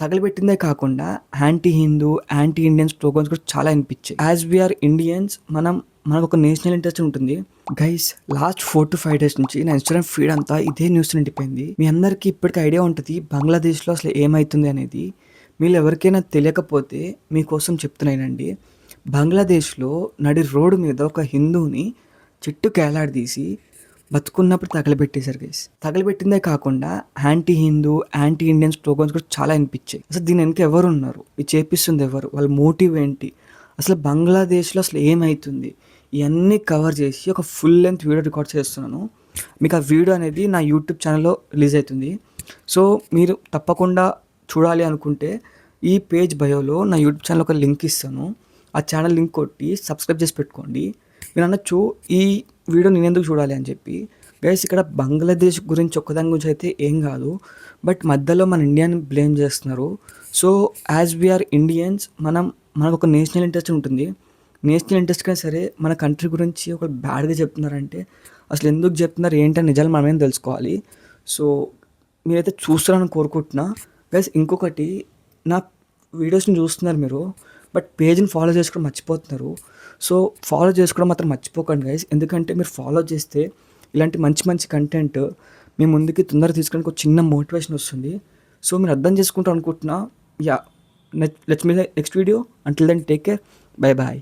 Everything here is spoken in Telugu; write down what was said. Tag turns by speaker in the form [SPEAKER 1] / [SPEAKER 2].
[SPEAKER 1] తగలబెట్టిందే కాకుండా anti Hindu, anti Indian slogans కూడా చాలా వినిపించాయి. యాజ్ వీఆర్ ఇండియన్స్ మనకు ఒక నేషనల్ ఇంట్రెస్ట్ ఉంటుంది. గైస్, లాస్ట్ 4 to 5 days నుంచి నా ఇన్స్టాగ్రామ్ ఫీడ్ అంతా ఇదే న్యూస్ నిండిపోయింది. మీ అందరికీ ఇప్పటికీ ఐడియా ఉంటుంది బంగ్లాదేశ్లో అసలు ఏమవుతుంది అనేది. మీరు ఎవరికైనా తెలియకపోతే మీకోసం చెప్తున్నానండి. బంగ్లాదేశ్లో నడి రోడ్డు మీద ఒక హిందూని చెట్టుకి వేలాడదీసి బతుకున్నప్పుడు తగలబెట్టేశారు గైస్. తగలబెట్టిందే కాకుండా anti Hindu, anti Indian slogans కూడా చాలా వినిపించాయి. అసలు దీని వెనక ఎవరు ఉన్నారు, ఇది చేపిస్తుంది ఎవరు, వాళ్ళ మోటివ్ ఏంటి, అసలు బంగ్లాదేశ్లో అసలు ఏమవుతుంది, ఇవన్నీ కవర్ చేసి ఒక ఫుల్ లెంత్ వీడియో రికార్డ్ చేస్తున్నాను. మీకు ఆ వీడియో అనేది నా యూట్యూబ్ ఛానల్లో రిలీజ్ అవుతుంది. సో మీరు తప్పకుండా చూడాలి అనుకుంటే ఈ పేజ్ బయోలో నా యూట్యూబ్ ఛానల్ ఒక లింక్ ఇస్తాను. ఆ ఛానల్ లింక్ కొట్టి సబ్స్క్రైబ్ చేసి పెట్టుకోండి. మీరు అనొచ్చు ఈ వీడియో నేను ఎందుకు చూడాలి అని చెప్పి. గైస్, ఇక్కడ బంగ్లాదేశ్ గురించి ఒక్కదాని గురించి అయితే ఏం కాదు, బట్ మధ్యలో మన ఇండియాని బ్లేమ్ చేస్తున్నారు. సో యాజ్ వీఆర్ ఇండియన్స్ మనకు ఒక నేషనల్ ఇంట్రెస్ట్ ఉంటుంది. నేషనల్ ఇంట్రెస్ట్ కన్నా సరే మన కంట్రీ గురించి ఒక బ్యాడ్గా చెప్తున్నారంటే అసలు ఎందుకు చెప్తున్నారు ఏంటని నిజాలు మనమేం తెలుసుకోవాలి. సో మీరైతే చూస్తారని కోరుకుంటున్నా. గైస్, ఇంకొకటి, నా వీడియోస్ని చూస్తున్నారు మీరు, బట్ పేజ్ని ఫాలో చేసుకోవడం మర్చిపోతున్నారు. సో ఫాలో చేసుకోవడం మాత్రం మర్చిపోకండి గైస్. ఎందుకంటే మీరు ఫాలో చేస్తే ఇలాంటి మంచి మంచి కంటెంట్ మీ ముందుకి తొందరగా తీసుకోవడానికి ఒక చిన్న మోటివేషన్ వస్తుంది. సో మీరు అర్థం చేసుకుంటారు అనుకుంటున్నా. Yeah, let's meet next video. Until then take care. Bye bye.